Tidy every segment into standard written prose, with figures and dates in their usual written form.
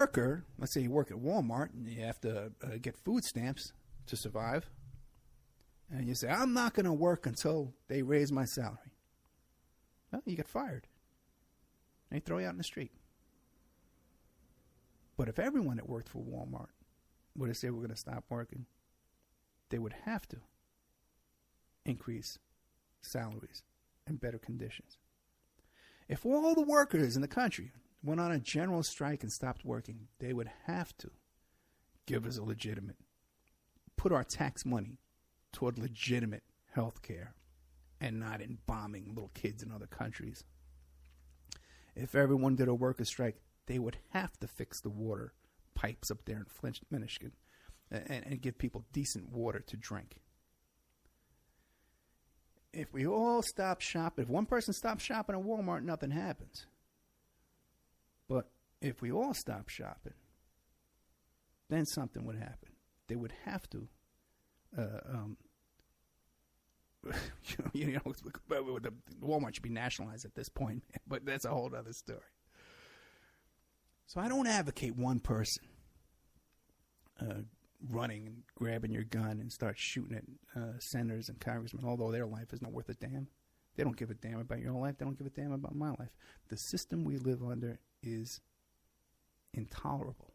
worker, let's say you work at Walmart and you have to get food stamps to survive, and you say, I'm not going to work until they raise my salary. Well, you get fired. They throw you out in the street. But if everyone that worked for Walmart were to say we're going to stop working, they would have to increase salaries and better conditions. If all the workers in the country went on a general strike and stopped working, they would have to give us a legitimate, put our tax money toward legitimate health care and not in bombing little kids in other countries. If everyone did a worker strike, they would have to fix the water pipes up there in Flint, Michigan, and give people decent water to drink. If we all stop shopping, if one person stops shopping at Walmart, nothing happens. But if we all stop shopping, then something would happen. They would have to, Walmart should be nationalized at this point, but that's a whole other story. So I don't advocate one person running and grabbing your gun and start shooting at senators and congressmen, although their life is not worth a damn. They don't give a damn about your life. They don't give a damn about my life. The system we live under is intolerable.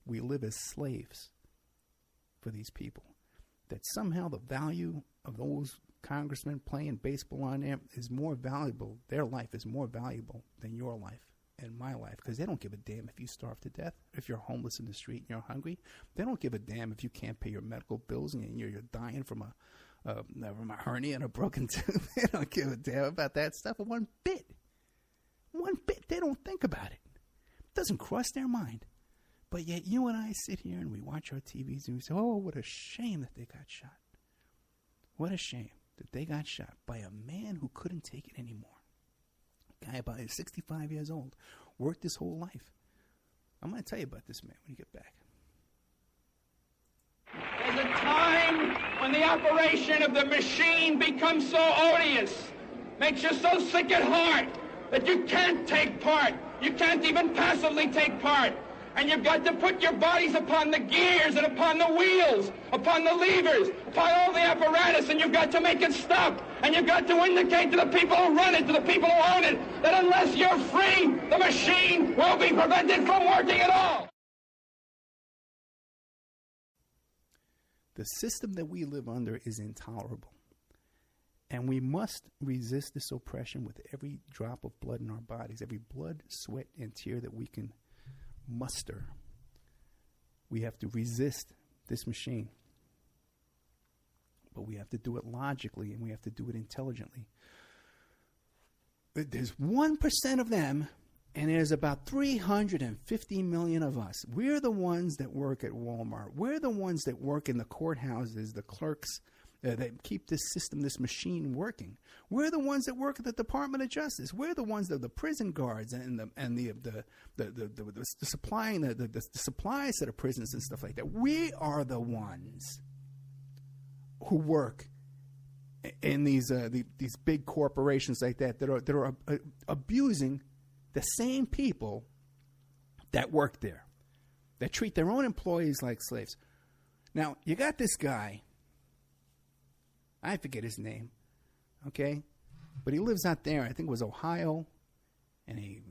We live as slaves for these people. That somehow the value of those congressmen playing baseball on there is more valuable. Their life is more valuable than your life and my life, because they don't give a damn if you starve to death, if you're homeless in the street and you're hungry. They don't give a damn if you can't pay your medical bills and you're dying from a hernia and a broken tooth. They don't give a damn about that stuff one bit. One bit. They don't think about it. It doesn't cross their mind. But yet you and I sit here and we watch our TVs and we say, oh, what a shame that they got shot. What a shame that they got shot by a man who couldn't take it anymore. A guy about 65 years old, worked his whole life. I'm going to tell you about this man when you get back. There's a time when the operation of the machine becomes so odious, makes you so sick at heart that you can't take part. You can't even passively take part. And you've got to put your bodies upon the gears and upon the wheels, upon the levers, upon all the apparatus, and you've got to make it stop. And you've got to indicate to the people who run it, to the people who own it, that unless you're free, the machine will be prevented from working at all. The system that we live under is intolerable. And we must resist this oppression with every drop of blood in our bodies, every blood, sweat, and tear that we can muster. We have to resist this machine. But we have to do it logically, and we have to do it intelligently. There's 1% of them, and there's about 350 million of us. We're the ones that work at Walmart. We're the ones that work in the courthouses, the clerks that keep this system, this machine working. We're the ones that work at the Department of Justice. We're the ones that the prison guards and the supplying the supplies to the prisons and stuff like that. We are the ones who work in these big corporations like that are abusing the same people that work there, that treat their own employees like slaves. Now, you got this guy, I forget his name, okay? But he lives out there, I think it was Ohio, and he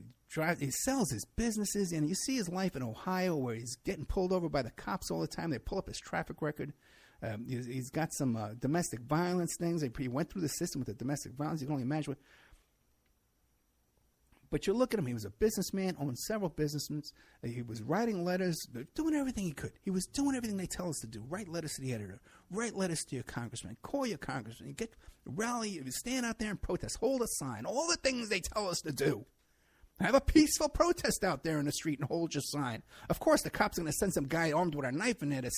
sells his businesses, and you see his life in Ohio where he's getting pulled over by the cops all the time. They pull up his traffic record. He's got some domestic violence things. He went through the system with the domestic violence. You can only imagine what. But you look at him, he was a businessman, owned several businesses. He was writing letters, doing everything he could. He was doing everything they tell us to do. Write letters to the editor. Write letters to your congressman. Call your congressman. Rally, stand out there and protest. Hold a sign. All the things they tell us to do. Have a peaceful protest out there in the street and hold your sign. Of course, the cops are going to send some guy armed with a knife in there to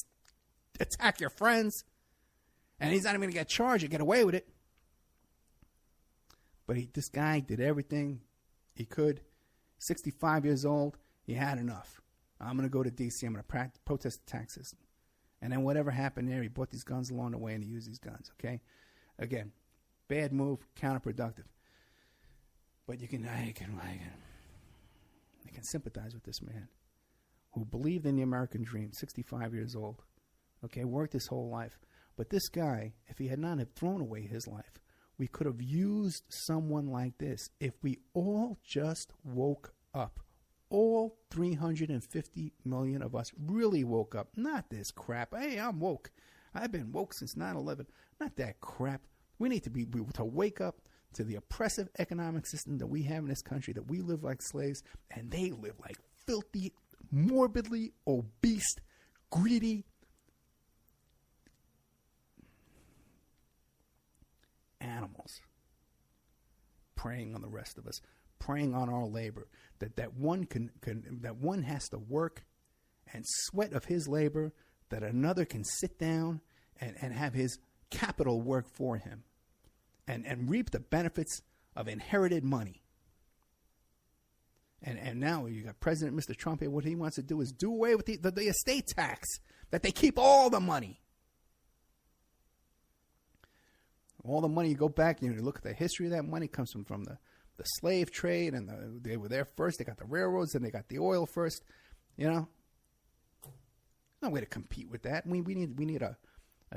attack your friends. And he's not even going to get charged or get away with it. But this guy did everything he could. 65 years old. He had enough. I'm going to go to D.C. I'm going to protest the tax system. And then whatever happened there, he bought these guns along the way and he used these guns, okay? Again, bad move, counterproductive. But I can sympathize with this man who believed in the American dream, 65 years old, okay, worked his whole life. But this guy, if he had not have thrown away his life, we could have used someone like this if we all just woke up. All 350 million of us really woke up. Not this crap. Hey, I'm woke. I've been woke since 9/11. Not that crap. We need to wake up to the oppressive economic system that we have in this country, that we live like slaves, and they live like filthy, morbidly obese, greedy animals, preying on the rest of us, preying on our labor. That one that one has to work and sweat of his labor, that another can sit down and have his capital work for him, and reap the benefits of inherited money. And now you got President Mr. Trump here. What he wants to do is do away with the estate tax, that they keep all the money. All the money, you go back, you look at the history of that money, comes from the slave trade, and they were there first. They got the railroads, then they got the oil first. No way to compete with that. We need a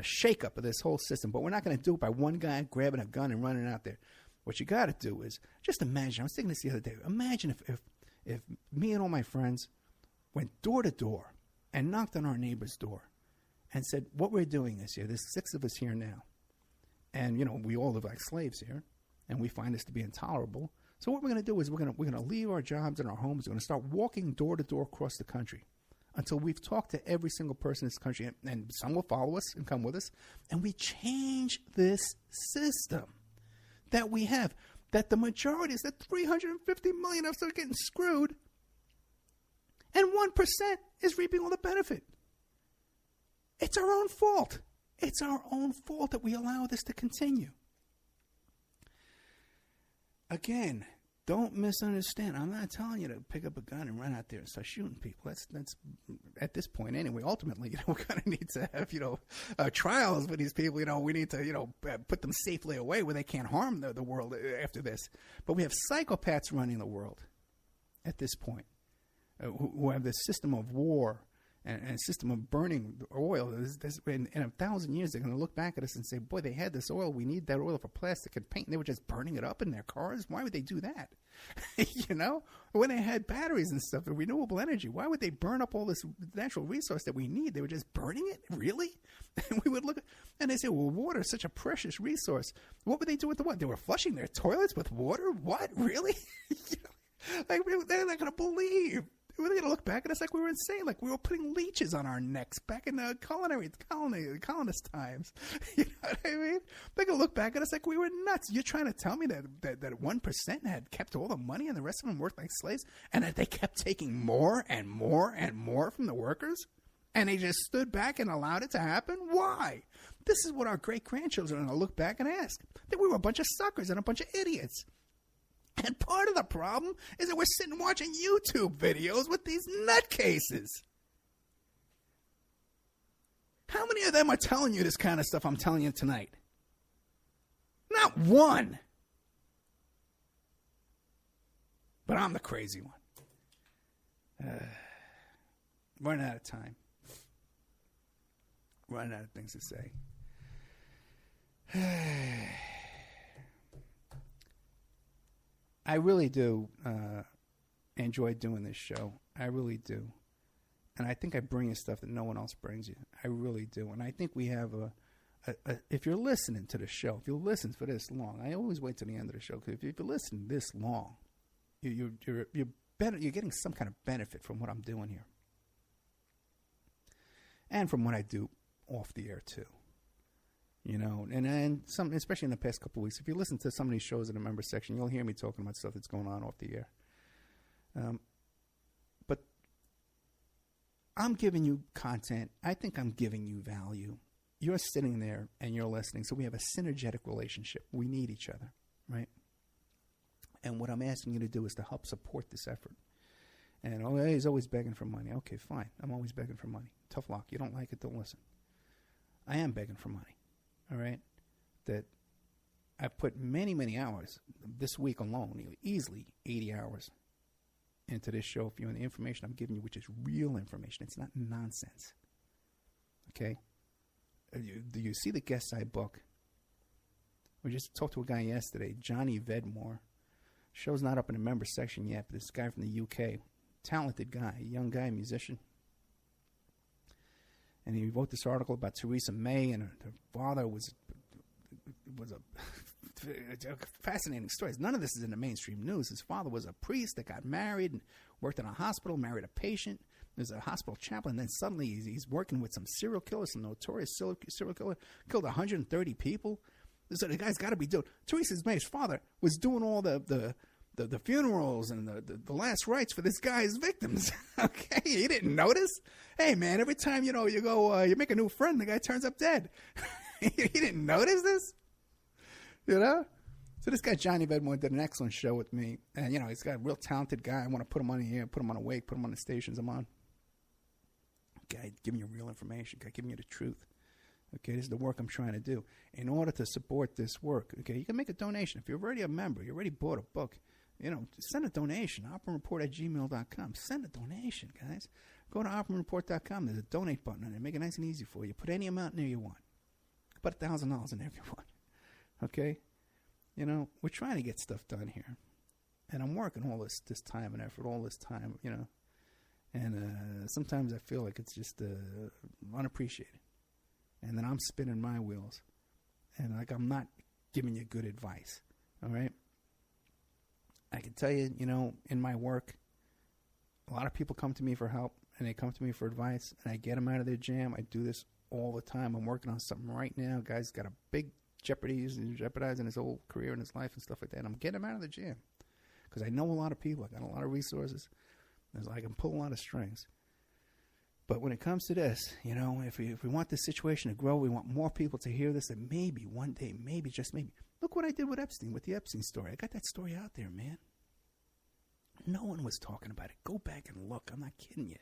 shakeup of this whole system, but we're not going to do it by one guy grabbing a gun and running out there. What you got to do is just imagine. I was thinking this the other day. Imagine if me and all my friends went door to door and knocked on our neighbor's door and said, what we're doing this year, there's 6 of us here now. And, we all live like slaves here, and we find this to be intolerable. So what we're going to do is we're going to leave our jobs and our homes. We're going to start walking door to door across the country until we've talked to every single person in this country, and some will follow us and come with us, and we change this system that we have, that the majority is that 350 million of us are getting screwed, and 1% is reaping all the benefit. It's our own fault. It's our own fault that we allow this to continue. Again, don't misunderstand. I'm not telling you to pick up a gun and run out there and start shooting people. That's at this point anyway. Ultimately, we kind of need to have trials with these people. We need to put them safely away where they can't harm the world after this. But we have psychopaths running the world at this point, who have this system of war and a system of burning oil. In 1,000 years, they're going to look back at us and say, boy, they had this oil. We need that oil for plastic and paint. And they were just burning it up in their cars. Why would they do that? When they had batteries and stuff, the renewable energy, why would they burn up all this natural resource that we need? They were just burning it? Really? And we would look, and they say, well, water is such a precious resource. What would they do with the water? They were flushing their toilets with water? What? Really? They're not going to believe. We're going to look back at us like we were insane, like we were putting leeches on our necks back in the colonist times. You know what I mean? They're going to look back at us like we were nuts. You're trying to tell me that 1% had kept all the money and the rest of them worked like slaves, and that they kept taking more and more and more from the workers, and they just stood back and allowed it to happen? Why? This is what our great-grandchildren are going to look back and ask, that we were a bunch of suckers and a bunch of idiots. And part of the problem is that we're sitting watching YouTube videos with these nutcases. How many of them are telling you this kind of stuff I'm telling you tonight? Not one. But I'm the crazy one. Running out of time. Running out of things to say. I really do enjoy doing this show. I really do. And I think I bring you stuff that no one else brings you. I really do. And I think we have if you're listening to the show, if you listen for this long, I always wait to the end of the show, because if you listen this long, you're getting some kind of benefit from what I'm doing here. And from what I do off the air too. And some, especially in the past couple of weeks, if you listen to some of these shows in the member section, you'll hear me talking about stuff that's going on off the air. But I'm giving you content. I think I'm giving you value. You're sitting there and you're listening. So we have a synergetic relationship. We need each other, right? And what I'm asking you to do is to help support this effort. And he's always begging for money. Okay, fine. I'm always begging for money. Tough luck. You don't like it, don't listen. I am begging for money. All right, that I've put many, many hours this week alone, easily 80 hours into this show for you, and the information I'm giving you, which is real information. It's not nonsense. Okay? Do you see the guest side book? We just talked to a guy yesterday, Johnny Vedmore. Show's not up in the member section yet, but this guy from the UK, talented guy, young guy, musician. And he wrote this article about Theresa May, and her father was a fascinating story. None of this is in the mainstream news. His father was a priest that got married and worked in a hospital, married a patient. There's a hospital chaplain. And then suddenly he's working with some serial killer, some notorious serial killer, killed 130 people. So the guy's got to be doing. Theresa May's father was doing all the funerals and the last rites for this guy's victims. Okay, he didn't notice. Hey man, every time you go, you make a new friend, the guy turns up dead. He didn't notice this. So this guy Johnny Vedmore did an excellent show with me, and he's got a real talented guy. I want to put him on the air, put him on Awake, put him on the stations I'm on. Guy giving you real information, guy giving you the truth. Okay, this is the work I'm trying to do. In order to support this work, okay, you can make a donation. If you're already a member, you already bought a book, send a donation, oppenreport@gmail.com. Send a donation, guys. Go to oppenreport.com. There's a donate button on there. Make it nice and easy for you. Put any amount in there you want. Put $1,000 in there if you want. Okay? We're trying to get stuff done here. And I'm working all this time and effort, all this time, And sometimes I feel like it's just unappreciated. And then I'm spinning my wheels. And like I'm not giving you good advice. All right? I can tell you, in my work, a lot of people come to me for help. And they come to me for advice. And I get them out of their jam. I do this all the time. I'm working on something right now. Guy's got a big jeopardizing his whole career and his life and stuff like that. And I'm getting him out of the jam. Because I know a lot of people. I got a lot of resources. I can pull a lot of strings. But when it comes to this, if we want this situation to grow, we want more people to hear this, and maybe one day, maybe, just maybe. Look what I did with Epstein, with the Epstein story. I got that story out there, man. No one was talking about it. Go back and look. I'm not kidding you.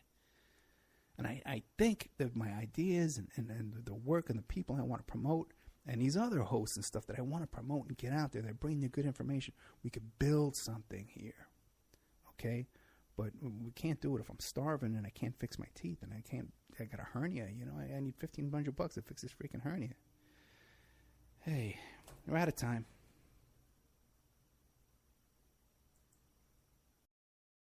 And I think that my ideas and the work and the people I want to promote and these other hosts and stuff that I want to promote and get out there that bring you good information, we could build something here. Okay? But we can't do it if I'm starving and I can't fix my teeth and I got a hernia. I need $1,500 to fix this freaking hernia. Hey, we're out of time.